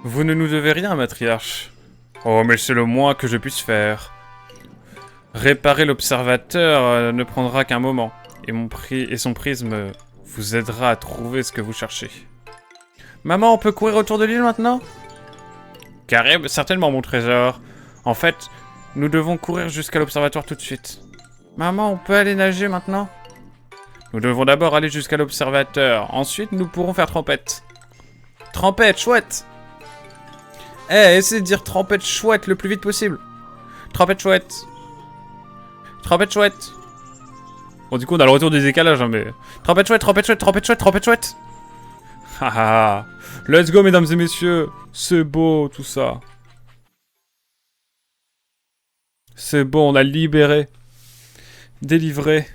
Vous ne nous devez rien, matriarche. Oh, mais c'est le moins que je puisse faire. Réparer l'observateur ne prendra qu'un moment, et son prisme vous aidera à trouver ce que vous cherchez. Maman, on peut courir autour de l'île maintenant? Carib, certainement, mon trésor. En fait, nous devons courir jusqu'à l'observatoire tout de suite. Maman, on peut aller nager maintenant? Nous devons d'abord aller jusqu'à l'observateur. Ensuite, nous pourrons faire trempette. Trempette, chouette! Essayez de dire trempette chouette le plus vite possible. Trempette chouette. Trempette chouette. Bon, du coup, on a le retour du décalage, hein, mais... Trempette chouette, trempette chouette, trempette chouette, trempette chouette. Haha. Let's go, mesdames et messieurs. C'est beau, tout ça. C'est bon, on a libéré. Délivré.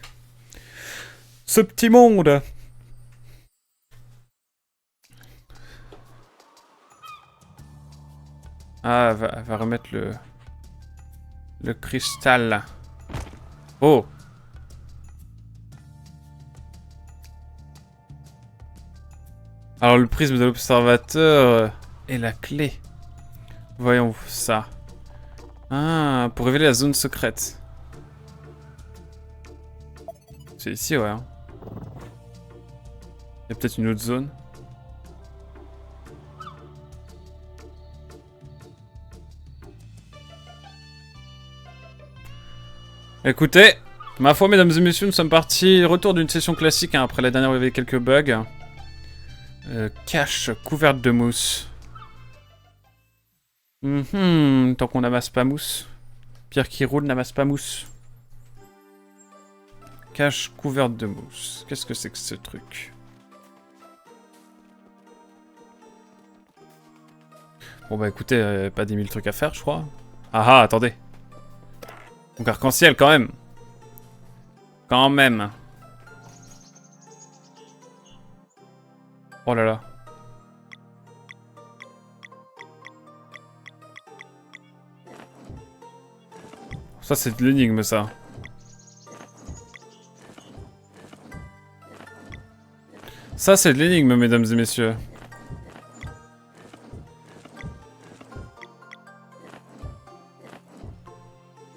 Ce petit monde. Ah, elle va remettre le cristal. Oh. Alors le prisme de l'observateur est la clé. Voyons ça. Ah, pour révéler la zone secrète. C'est ici, ouais. Hein. Il y a peut-être une autre zone. Écoutez, ma foi, mesdames et messieurs, nous sommes partis. Retour d'une session classique, hein, après la dernière où il y avait quelques bugs. Cache couverte de mousse. Tant qu'on n'amasse pas mousse. Pierre qui roule n'amasse pas mousse. Cache couverte de mousse. Qu'est-ce que c'est que ce truc? Bon bah écoutez, pas 10 000 trucs à faire, je crois. Ah ah, attendez. Donc arc-en-ciel quand même. Quand même. Oh là là. Ça c'est de l'énigme ça. Ça c'est de l'énigme, mesdames et messieurs.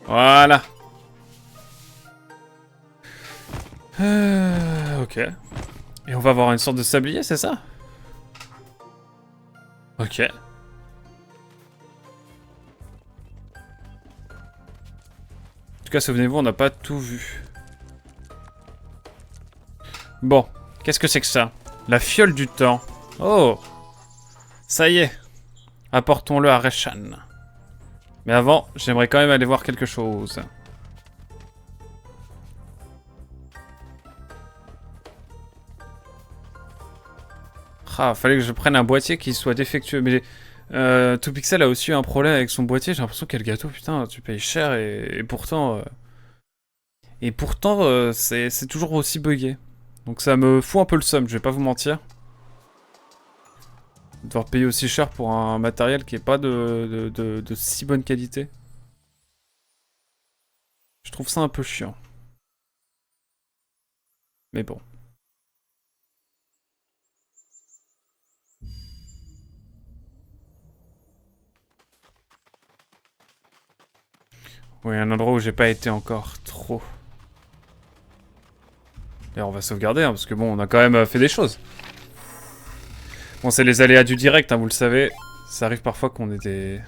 Voilà. Ok. Et on va avoir une sorte de sablier, c'est ça? Ok. En tout cas, souvenez-vous, on n'a pas tout vu. Bon, qu'est-ce que c'est que ça? La fiole du temps. Oh! Ça y est. Apportons-le à Reshan. Mais avant, j'aimerais quand même aller voir quelque chose. Ah, fallait que je prenne un boîtier qui soit défectueux. Mais 2Pixel a aussi eu un problème avec son boîtier. J'ai l'impression qu'elle gâteau, putain, tu payes cher et pourtant... c'est toujours aussi buggé. Donc ça me fout un peu le seum, je vais pas vous mentir. Devoir payer aussi cher pour un matériel qui est pas de si bonne qualité. Je trouve ça un peu chiant. Mais bon. Oui, un endroit où j'ai pas été encore trop. D'ailleurs, on va sauvegarder, hein, parce que bon, on a quand même fait des choses. Bon, c'est les aléas du direct, hein, vous le savez. Ça arrive parfois qu'on ait des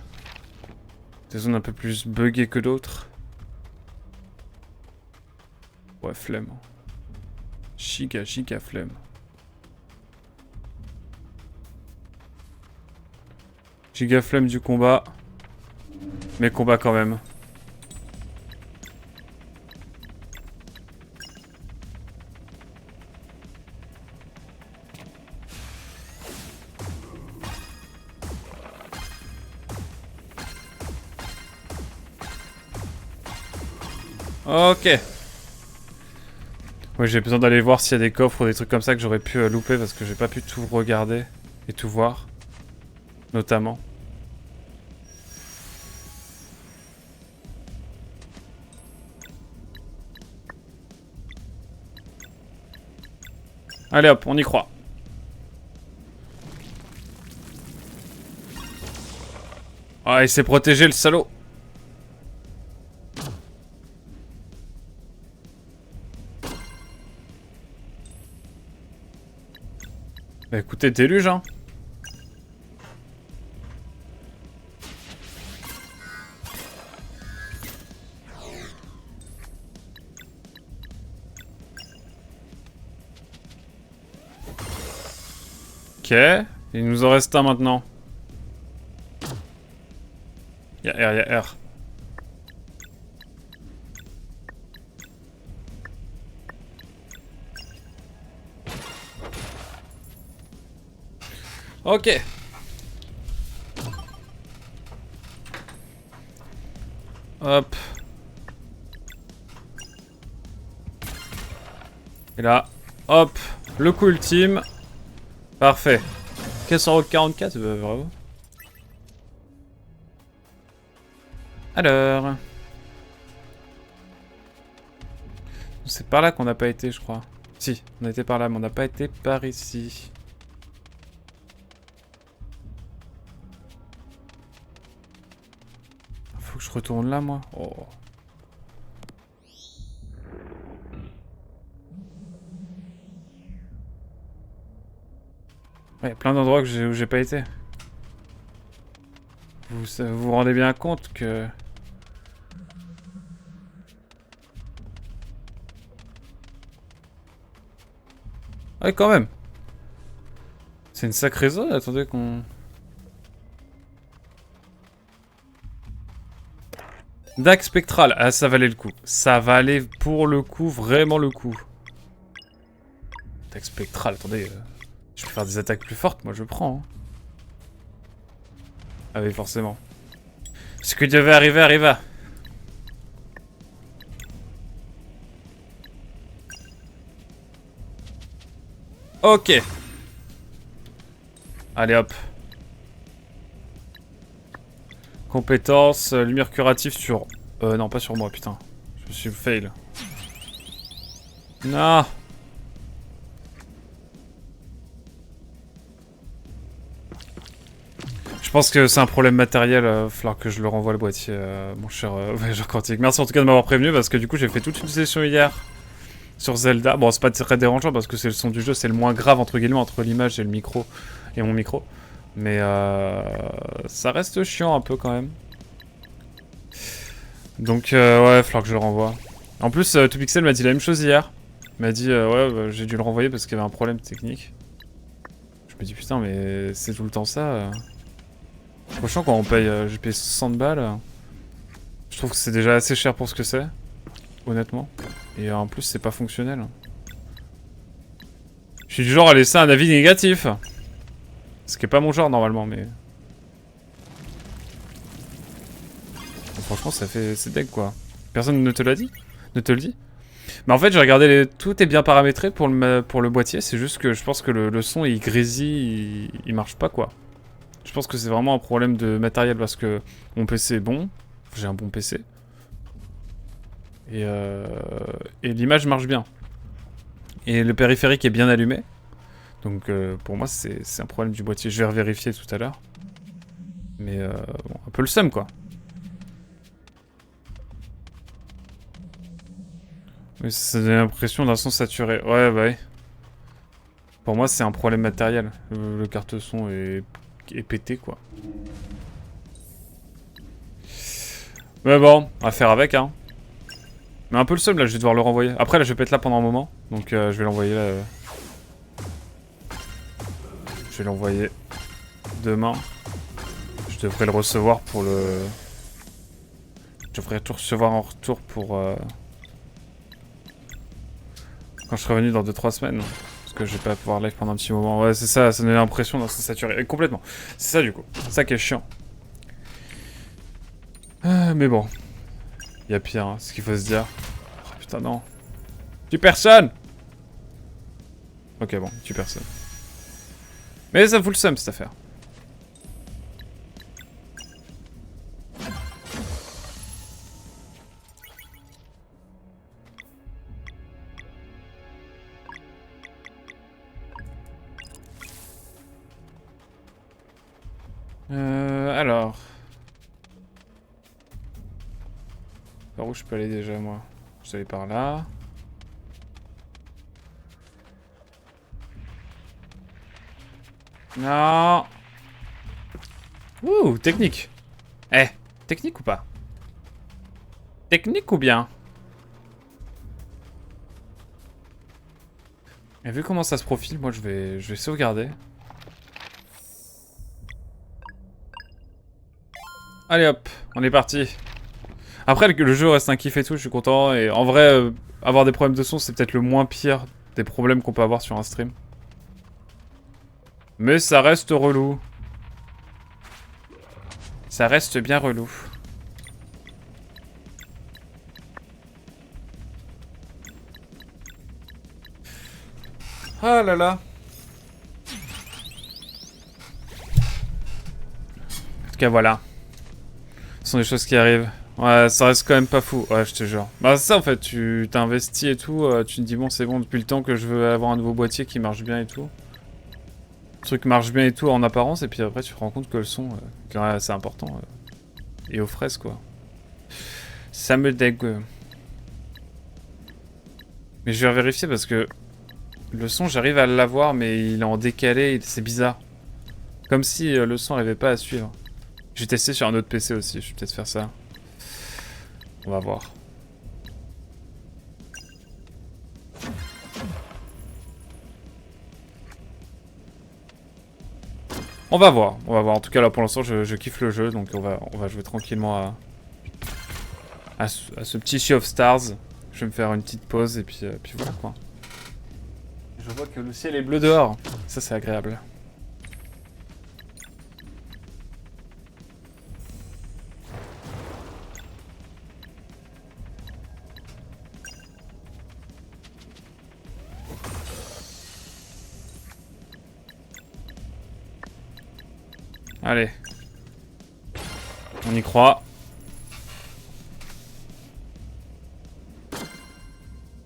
zones un peu plus buggées que d'autres. Ouais, flemme. Giga flemme. Giga flemme du combat. Mais combat quand même. Ok. Oui, j'ai besoin d'aller voir s'il y a des coffres ou des trucs comme ça que j'aurais pu louper parce que j'ai pas pu tout regarder et tout voir. Notamment. Allez hop, on y croit. Ah, il s'est protégé, le salaud. Bah écoutez, déluge, hein. Ok, il nous en reste un maintenant. Y'a R, y'a R. Ok. Hop. Et là, hop, le coup ultime. Parfait. 444, bravo. Alors... C'est par là qu'on n'a pas été, je crois. Si, on a été par là, mais on n'a pas été par ici. Faut que je retourne là, moi. Oh. Ouais, y a plein d'endroits où j'ai pas été. Vous vous rendez bien compte que... Ouais, quand même. C'est une sacrée zone, attendez qu'on... Dague spectral, ah ça valait le coup. Ça valait pour le coup, vraiment le coup. Dague spectral, attendez. Je peux faire des attaques plus fortes, moi je prends. Hein. Ah oui, forcément. Ce que devait arriver arriva. Ok. Allez hop. Compétence, lumière curative sur... non, pas sur moi, putain. Je me suis fail. Non. Je pense que c'est un problème matériel, falloir que je le renvoie le boîtier, mon cher voyageur quantique. Merci en tout cas de m'avoir prévenu, parce que du coup j'ai fait toute une session hier sur Zelda. Bon, c'est pas très dérangeant, parce que c'est le son du jeu, c'est le moins grave, entre guillemets, entre l'image et le micro, et mon micro. Mais ça reste chiant un peu quand même. Donc ouais, falloir que je le renvoie. En plus, ToPixel m'a dit la même chose hier. Il m'a dit, ouais, bah, j'ai dû le renvoyer parce qu'il y avait un problème technique. Je me dis, putain, mais c'est tout le temps ça. Franchement, quand on paye, j'ai payé 60 balles, je trouve que c'est déjà assez cher pour ce que c'est, honnêtement. Et en plus, c'est pas fonctionnel. Je suis du genre à laisser un avis négatif. Ce qui est pas mon genre normalement, mais... Bon, franchement, ça fait... c'est deg, quoi. Personne ne te l'a dit? Ne te le dit? Mais en fait, j'ai regardé les... Tout est bien paramétré pour le boîtier, c'est juste que je pense que le son, il grésille, il marche pas, quoi. Je pense que c'est vraiment un problème de matériel parce que mon PC est bon. J'ai un bon PC. Et l'image marche bien. Et le périphérique est bien allumé. Donc pour moi, c'est un problème du boîtier. Je vais revérifier tout à l'heure. Mais bon, un peu le seum, quoi. Mais ça donne l'impression d'un son saturé. Ouais, bah oui. Pour moi, c'est un problème matériel. Le carte son est pété, quoi. Mais bon, à faire avec, hein. Mais un peu le seum, là, je vais devoir le renvoyer. Après, là, je vais pas être là pendant un moment. Donc, je vais l'envoyer, là. Je vais l'envoyer demain. Je devrais le recevoir pour le... Je devrais tout recevoir en retour pour... Quand je serai revenu dans 2-3 semaines. Parce que je vais pas pouvoir live pendant un petit moment. Ouais, c'est ça, ça donne l'impression d'être saturé. Complètement. C'est ça, du coup. C'est ça qui est chiant. Mais bon. Il y a pire, hein, ce qu'il faut se dire. Oh, putain, non. Tue personne. Ok, bon, tue personne. Mais ça fout le seum, cette affaire. Alors... Par où je peux aller déjà, moi? Je vais aller par là. Non. Ouh, technique. Eh, technique ou pas? Technique ou bien? Et vu comment ça se profile, moi je vais sauvegarder. Allez hop, on est parti. Après, le jeu reste un kiff et tout, je suis content. Et en vrai, avoir des problèmes de son, c'est peut-être le moins pire des problèmes qu'on peut avoir sur un stream. Mais ça reste relou. Ça reste bien relou. Ah là là. En tout cas, voilà. Ce sont des choses qui arrivent. Ouais, ça reste quand même pas fou. Ouais, je te jure. Bah, c'est ça en fait. Tu t'investis et tout. Tu te dis, bon, c'est bon, depuis le temps que je veux avoir un nouveau boîtier qui marche bien et tout. Le truc marche bien et tout en apparence. Et puis après, tu te rends compte que le son, c'est important. Et aux fraises, quoi. Ça me dégue. Mais je vais vérifier parce que le son, j'arrive à l'avoir, mais il est en décalé. C'est bizarre. Comme si le son n'arrivait pas à suivre. Je vais tester sur un autre PC aussi. Je vais peut-être faire ça. On va voir. On va voir. On va voir. En tout cas, là, pour l'instant, je kiffe le jeu. Donc, on va jouer tranquillement à ce petit Sea of Stars. Je vais me faire une petite pause et puis voilà, quoi. Je vois que le ciel est bleu dehors. Ça, c'est agréable. Allez. On y croit.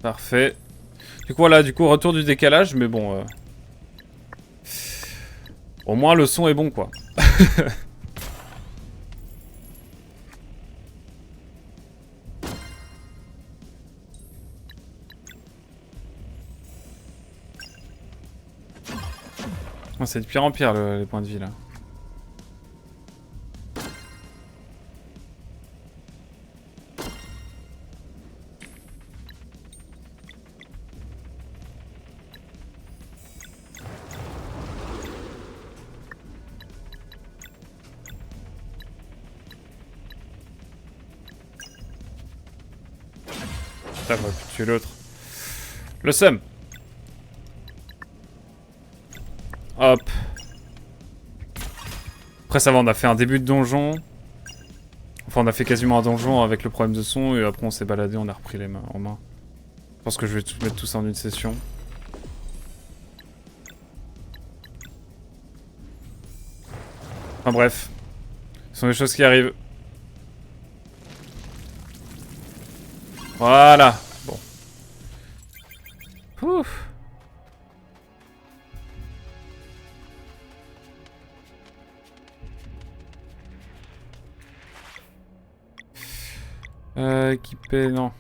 Parfait. Du coup, voilà, retour du décalage, mais bon... Au moins, le son est bon, quoi. Oh, c'est de pire en pire, les points de vie, là. Putain, on va plus tuer l'autre. Le seum. Hop. Après ça va, on a fait un début de donjon. Enfin, on a fait quasiment un donjon avec le problème de son. Et après on s'est baladé, on a repris les mains en main. Je pense que je vais tout mettre tout ça en une session. Enfin bref. Ce sont des choses qui arrivent. Voilà. Bon. Ouf. Équipé, non.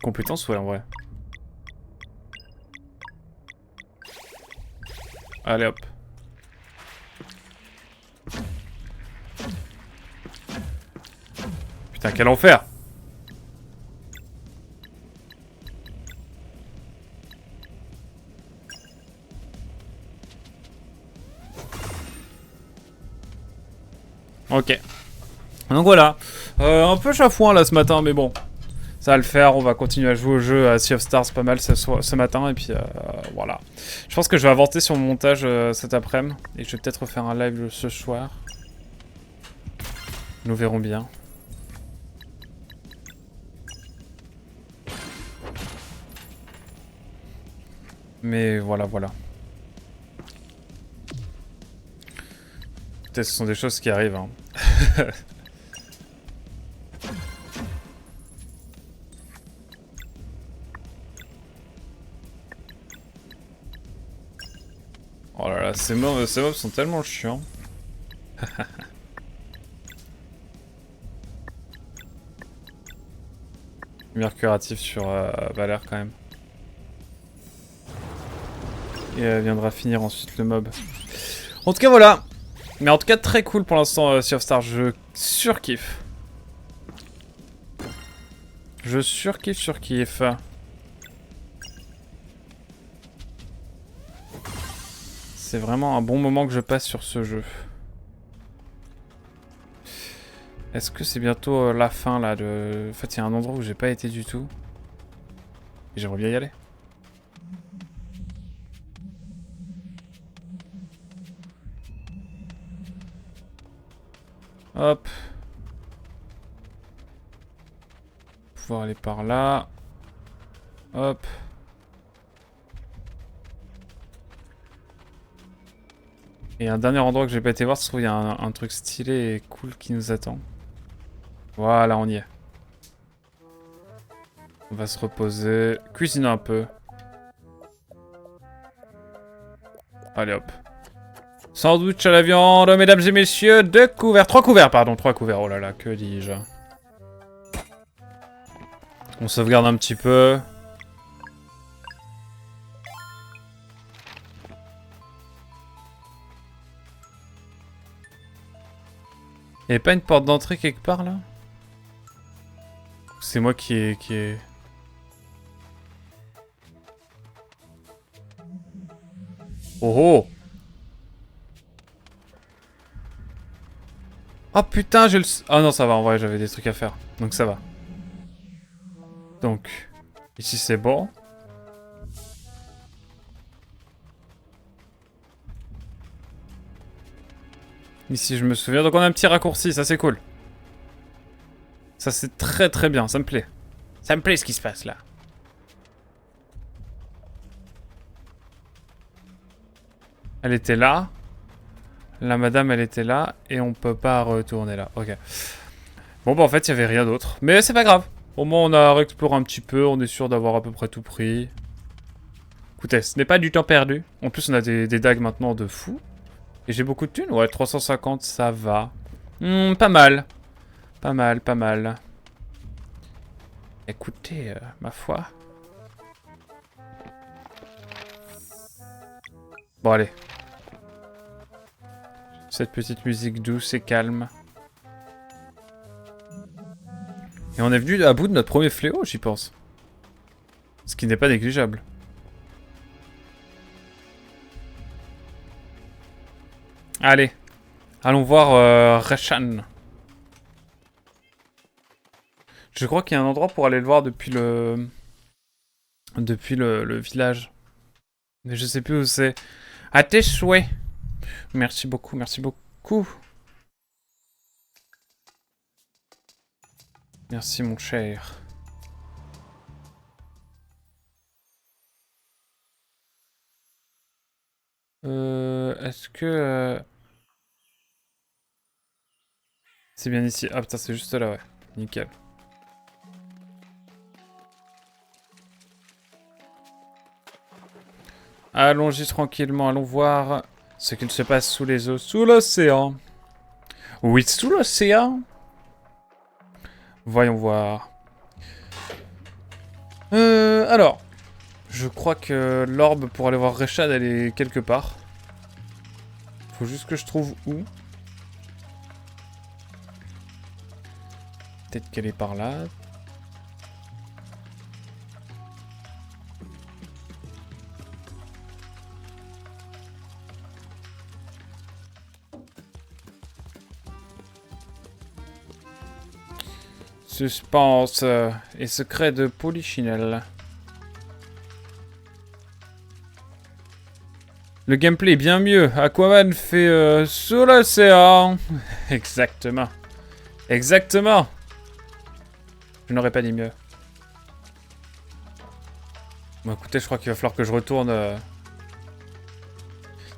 Compétence, ouais, en vrai. Allez, hop. Putain, quel enfer! Ok. Donc voilà. Un peu chafouin là ce matin, mais bon. Ça va le faire, on va continuer à jouer au jeu à Sea of Stars pas mal ce matin, et puis voilà. Je pense que je vais avancer sur mon montage cet après-midi, et je vais peut-être refaire un live ce soir. Nous verrons bien. Mais voilà, voilà. Peut-être ce sont des choses qui arrivent, hein. Oh là là, ces mobs sont tellement chiants. Lumière curative sur Valère quand même. Et elle viendra finir ensuite le mob. En tout cas voilà. Mais en tout cas très cool pour l'instant Sea of Stars. Je surkiffe. Je surkiffe. C'est vraiment un bon moment que je passe sur ce jeu. Est-ce que c'est bientôt la fin là de... En fait il y a un endroit où j'ai pas été du tout. Et j'aimerais bien y aller. Hop. Pouvoir aller par là. Hop. Et un dernier endroit que j'ai pas été voir, se trouve il y a un truc stylé et cool qui nous attend. Voilà, on y est. On va se reposer, cuisiner un peu. Allez hop. Sandwich à la viande, mesdames et messieurs, 2 couverts. 3 couverts, pardon, 3 couverts. Oh là là, que dis-je. On sauvegarde un petit peu. Y'avait pas une porte d'entrée quelque part là? C'est moi qui ai... Oh oh! Oh putain, j'ai le... Ah non, ça va, en vrai, j'avais des trucs à faire. Donc ça va. Donc, ici c'est bon. Ici je me souviens, donc on a un petit raccourci, ça c'est cool. Ça c'est très très bien, ça me plaît. Ça me plaît ce qui se passe là. Elle était là. La madame elle était là. Et on peut pas retourner là, ok. Bon bah en fait il y avait rien d'autre. Mais c'est pas grave. Au moins on a réexploré un petit peu, on est sûr d'avoir à peu près tout pris. Écoutez, ce n'est pas du temps perdu. En plus on a des dagues maintenant de fou. Et j'ai beaucoup de thunes, ouais 350 ça va. Pas mal. Pas mal, pas mal. Écoutez, ma foi. Bon allez. Cette petite musique douce et calme. Et on est venu à bout de notre premier fléau, j'y pense. Ce qui n'est pas négligeable. Allez. Allons voir Reshan. Je crois qu'il y a un endroit pour aller le voir depuis le... Depuis le village. Mais je sais plus où c'est. À tes souhaits. Merci beaucoup, merci beaucoup. Merci mon cher. Est-ce que... C'est bien ici. Ah putain, c'est juste là, ouais. Nickel. Allons-y tranquillement, allons voir ce qu'il se passe sous les eaux, sous l'océan. Oui, sous l'océan. Voyons voir. Alors, je crois que l'orbe pour aller voir Reshad, elle est quelque part. Faut juste que je trouve où. Peut-être qu'elle est par là. Suspense et secret de Polichinelle. Le gameplay est bien mieux. Aquaman fait sous l'océan. Exactement. Exactement. Je n'aurais pas dit mieux. Bon écoutez, je crois qu'il va falloir que je retourne...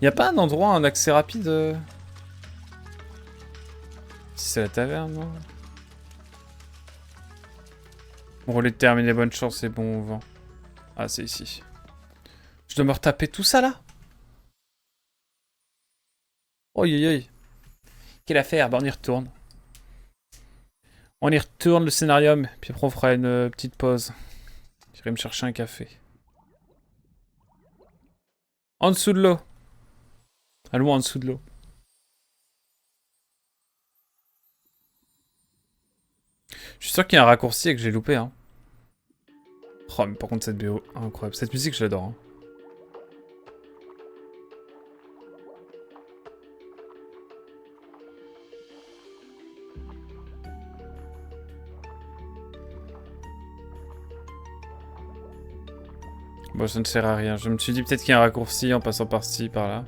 Y a pas un endroit, un accès rapide Si c'est la taverne, non? Bon, relais de terminer, bonne chance et bon vent. Ah, c'est ici. Je dois me retaper tout ça, là? Oh, aïe, aïe. Quelle affaire? Bah, on y retourne. On y retourne le scénarium, puis après on fera une petite pause. J'irai me chercher un café. En dessous de l'eau. Allons en dessous de l'eau. Je suis sûr qu'il y a un raccourci et que j'ai loupé, hein. Oh, mais par contre, cette BO, incroyable. Cette musique, je l'adore, hein. Bon, ça ne sert à rien. Je me suis dit peut-être qu'il y a un raccourci en passant par-ci, par-là.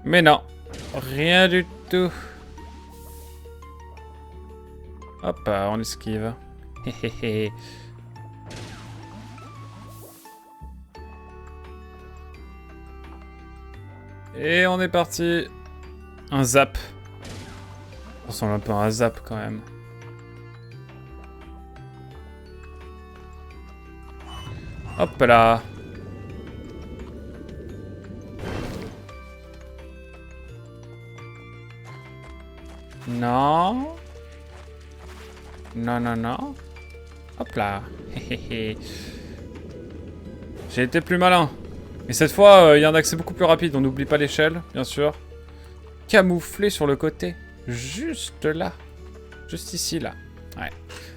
Mais non. Rien du tout. Hop, on esquive. Hehehe. Et on est parti. Un zap. Ça ressemble un peu à un zap quand même. Hop là. Non. Non, non, non. Hop là. J'ai été plus malin. Et cette fois, il y a un accès beaucoup plus rapide. On n'oublie pas l'échelle, bien sûr. Camouflé sur le côté. Juste là. Juste ici, là. Ouais.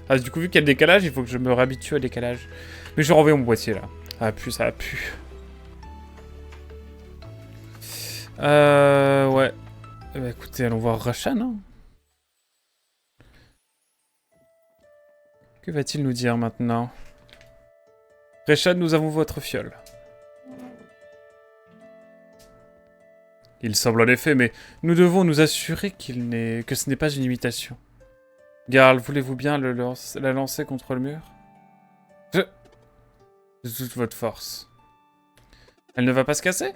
Ah, du coup, vu qu'il y a le décalage, il faut que je me réhabitue au décalage. Mais je renvoie mon boîtier, là. Ça a pu, ça a pu. Ouais. Bah, écoutez, allons voir Roshan, hein. Que va-t-il nous dire maintenant? Roshan, nous avons votre fiole. Il semble en effet, mais nous devons nous assurer que ce n'est pas une imitation. Garl, voulez-vous bien la lancer contre le mur? De toute votre force. Elle ne va pas se casser?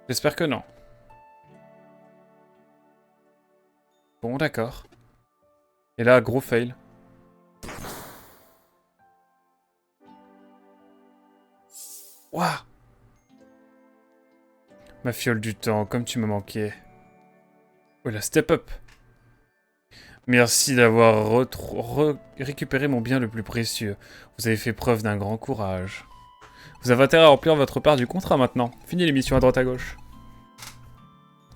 J'espère que non. Bon, d'accord. Et là, gros fail. Ouah! Ma fiole du temps, comme tu me manquais. Voilà, step up. Merci d'avoir récupéré mon bien le plus précieux. Vous avez fait preuve d'un grand courage. Vous avez intérêt à remplir votre part du contrat maintenant. Fini l'émission à droite à gauche.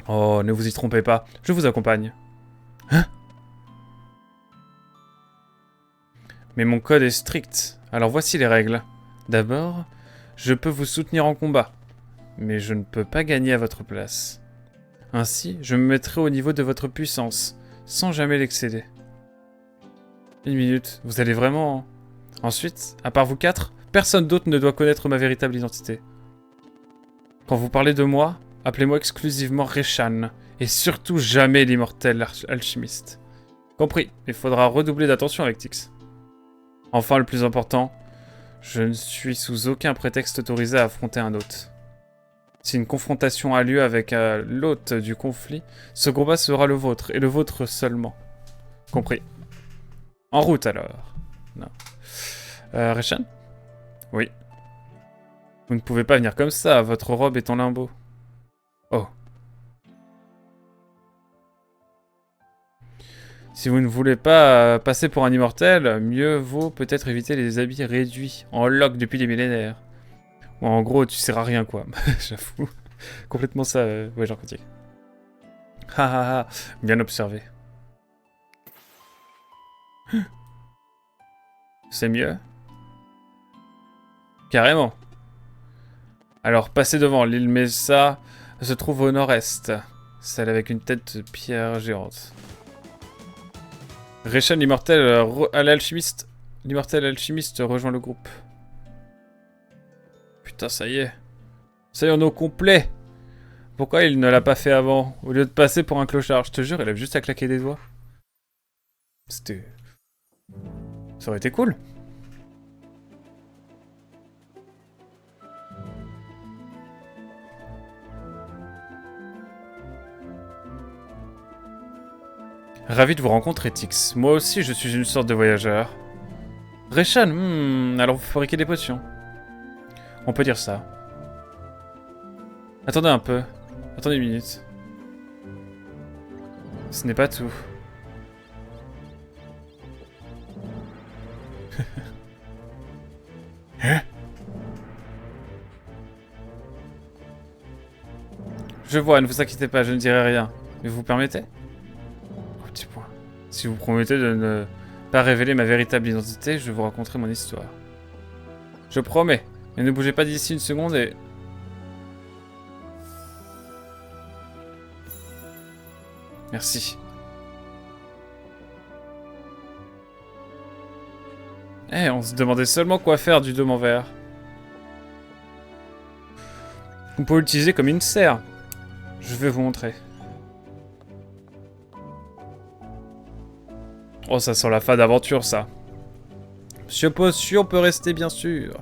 Oh, ne vous y trompez pas. Je vous accompagne. Hein? Mais mon code est strict. Alors voici les règles. D'abord, je peux vous soutenir en combat. Mais je ne peux pas gagner à votre place. Ainsi, je me mettrai au niveau de votre puissance, sans jamais l'excéder. Une minute, vous allez vraiment... Ensuite, à part vous quatre, personne d'autre ne doit connaître ma véritable identité. Quand vous parlez de moi, appelez-moi exclusivement Roshan, et surtout jamais l'immortel alchimiste. Compris, il faudra redoubler d'attention avec Tix. Enfin, le plus important, je ne suis sous aucun prétexte autorisé à affronter un hôte. Si une confrontation a lieu avec l'hôte du conflit, ce combat sera le vôtre, et le vôtre seulement. Compris. En route alors. Non. Roshan? Oui. Vous ne pouvez pas venir comme ça, votre robe est en limbo. Oh. Si vous ne voulez pas passer pour un immortel, mieux vaut peut-être éviter les habits réduits, en loques depuis des millénaires. Ou en gros, tu sers à rien, quoi. J'avoue. Complètement ça, ouais, j'en continue. Ha ha ha, bien observé. C'est mieux? Carrément. Alors, passez devant, l'île Mesa se trouve au nord-est. Celle avec une tête de pierre géante. Roshan, l'immortel alchimiste rejoint le groupe. Putain, ça y est. Ça y est, on est au complet. Pourquoi il ne l'a pas fait avant? Au lieu de passer pour un clochard. Je te jure, il a juste à claquer des doigts. C'était... Ça aurait été cool. Ravi de vous rencontrer, Tix. Moi aussi, je suis une sorte de voyageur. Roshan, alors vous fabriquez des potions. On peut dire ça. Attendez un peu. Attendez une minute. Ce n'est pas tout. Je vois, ne vous inquiétez pas, je ne dirai rien. Mais vous permettez? Oh, petit point. Si vous promettez de ne pas révéler ma véritable identité, je vais vous raconter mon histoire. Je promets. Mais ne bougez pas d'ici une seconde et... Merci. Eh, on se demandait seulement quoi faire du dôme en verre. On peut l'utiliser comme une serre. Je vais vous montrer. Oh, ça sent la fin d'aventure, ça. Monsieur Potion peut rester, bien sûr.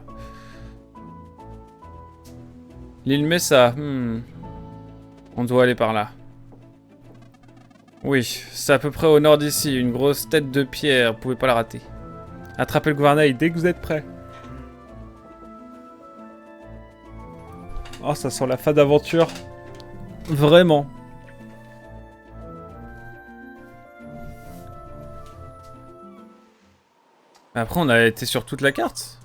L'île Mesa. On doit aller par là. Oui, c'est à peu près au nord d'ici. Une grosse tête de pierre. Vous pouvez pas la rater. Attrapez le gouvernail dès que vous êtes prêts. Oh, ça sent la fin d'aventure. Vraiment. Après, on a été sur toute la carte.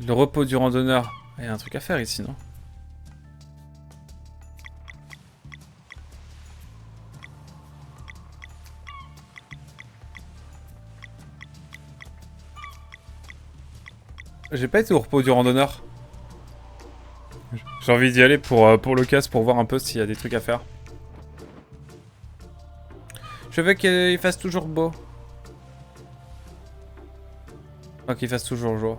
Le repos du randonneur. Il y a un truc à faire ici, non? J'ai pas été au repos du randonneur. J'ai envie d'y aller pour l'occasion, pour voir un peu s'il y a des trucs à faire. Je veux qu'il fasse toujours beau. Enfin, qu'il fasse toujours jour.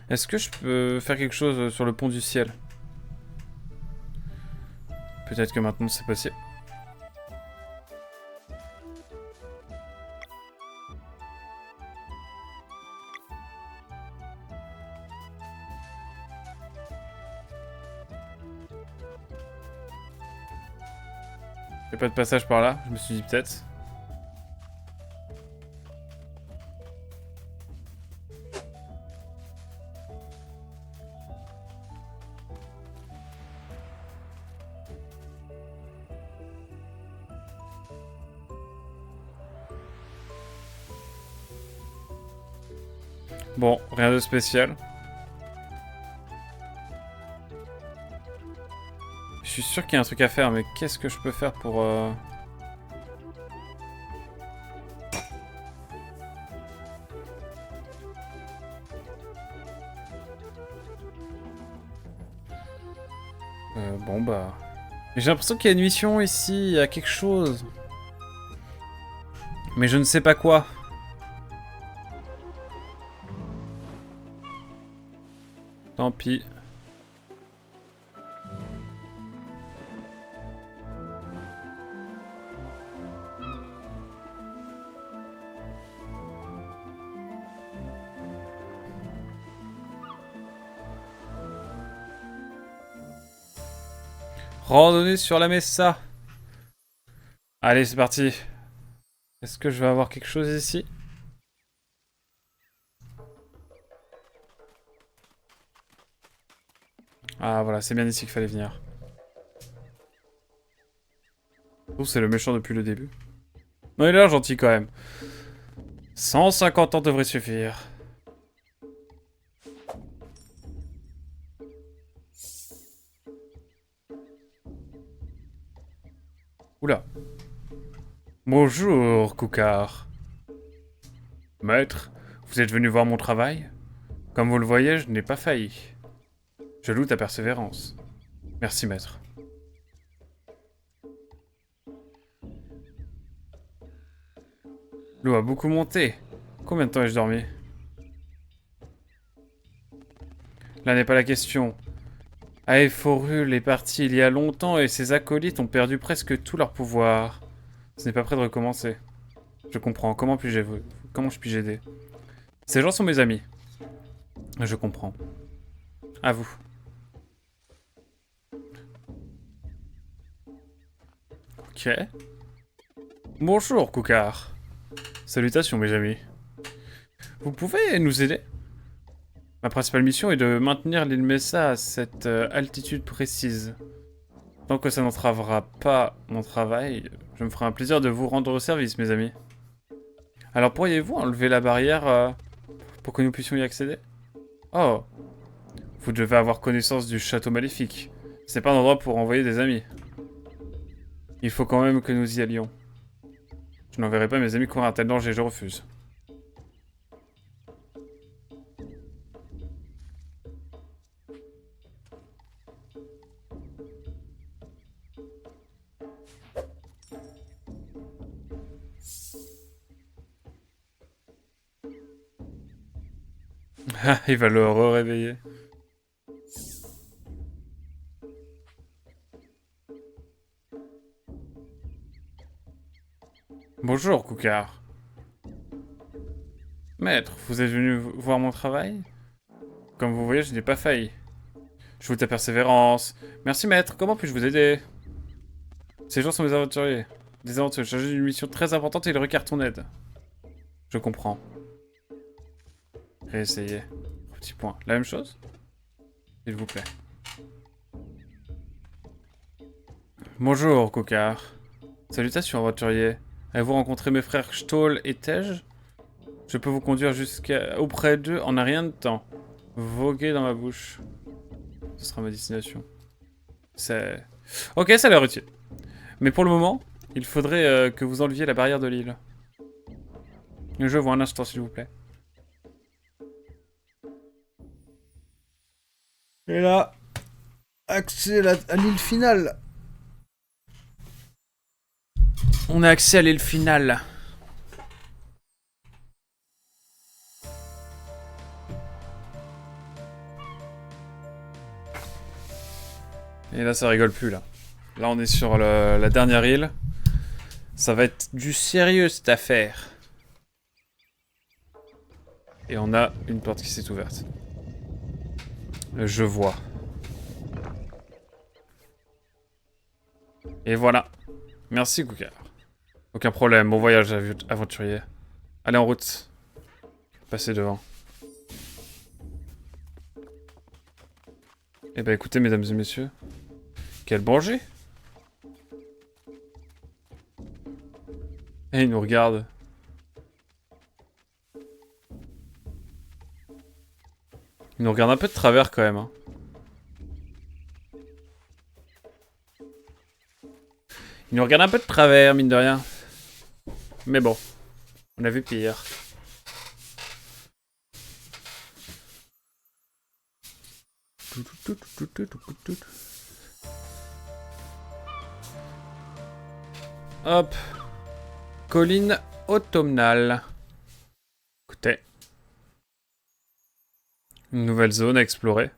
Est-ce que je peux faire quelque chose sur le pont du ciel? Peut-être que maintenant c'est possible. Y'a pas de passage par là, je me suis dit peut-être. Bon, rien de spécial. Je suis sûr qu'il y a un truc à faire, mais qu'est-ce que je peux faire pour... Bon bah... J'ai l'impression qu'il y a une mission ici, il y a quelque chose. Mais je ne sais pas quoi. Tant pis. Randonnée sur la Mesa. Allez, c'est parti. Est-ce que je vais avoir quelque chose ici? Ah voilà, c'est bien ici qu'il fallait venir. Oh, c'est le méchant depuis le début. Non, il a l'air gentil quand même. 150 ans devrait suffire. Oula. Bonjour, Koukar. Maître, vous êtes venu voir mon travail? Comme vous le voyez, je n'ai pas failli. Je loue ta persévérance. Merci, maître. L'eau a beaucoup monté. Combien de temps ai-je dormi? Là n'est pas la question. Aeforul est parti il y a longtemps et ses acolytes ont perdu presque tout leur pouvoir. Ce n'est pas prêt de recommencer. Je comprends. Comment puis-je aider? Ces gens sont mes amis. Je comprends. À vous. Ok. Bonjour, Koukar. Salutations, mes amis. Vous pouvez nous aider? Ma principale mission est de maintenir l'île Mesa à cette altitude précise. Tant que ça n'entravera pas mon travail, je me ferai un plaisir de vous rendre service, mes amis. Alors pourriez-vous enlever la barrière pour que nous puissions y accéder? Oh, Vous devez avoir connaissance du château maléfique. Ce n'est pas un endroit pour envoyer des amis. Il faut quand même que nous y allions. Je n'enverrai pas mes amis courir un tel danger, je refuse. Ah, il va le réveiller. Bonjour, Koukar. Maître, vous êtes venu voir mon travail? Comme vous voyez, je n'ai pas failli. Je vous ta persévérance. Merci, maître. Comment puis-je vous aider? Ces gens sont des aventuriers. Des aventuriers chargés d'une mission très importante et ils requièrent ton aide. Je comprends. Réessayez. Petit point. La même chose? S'il vous plaît. Bonjour, Koukar. Salutations, aventurier. Avez-vous rencontré mes frères Stoll et Tej? Je peux vous conduire auprès d'eux en un rien de temps. Voguer dans ma bouche. Ce sera ma destination. C'est... Ok, ça a l'air utile. Mais pour le moment, il faudrait que vous enleviez la barrière de l'île. Je vois un instant, s'il vous plaît. Et là, accès à l'île finale. On a accès à l'île finale. Et là, ça rigole plus, là. Là, on est sur la dernière île. Ça va être du sérieux, cette affaire. Et on a une porte qui s'est ouverte. Je vois. Et voilà. Merci, Koukar. Aucun problème, bon voyage, aventurier. Allez, en route. Passez devant. Eh ben, écoutez, mesdames et messieurs. Quel danger! Et il nous regarde. Il nous regarde un peu de travers quand même. Hein. Il nous regarde un peu de travers, mine de rien. Mais bon, on a vu pire. Hop. Colline automnale. Écoutez. Une nouvelle zone à explorer.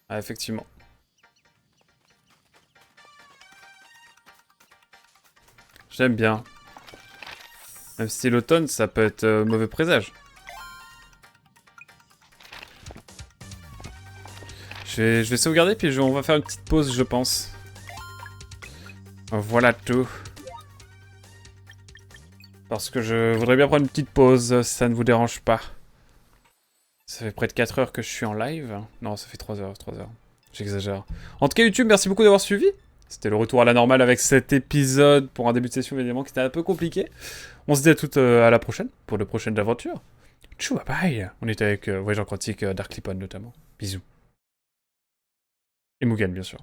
Ah, effectivement. J'aime bien. Même si l'automne, ça peut être mauvais présage. Je vais sauvegarder, puis on va faire une petite pause, je pense. Voilà tout. Parce que je voudrais bien prendre une petite pause, si ça ne vous dérange pas. Ça fait près de 4 heures que je suis en live. Non, ça fait 3 heures, 3 heures. J'exagère. En tout cas, YouTube, merci beaucoup d'avoir suivi. C'était le retour à la normale avec cet épisode pour un début de session, évidemment, qui était un peu compliqué. On se dit à toutes à la prochaine, pour de prochaines aventures. Tchou, bye bye. On était avec Voyageur Quantique, Dark Clipon notamment. Bisous. Et Mugen, bien sûr.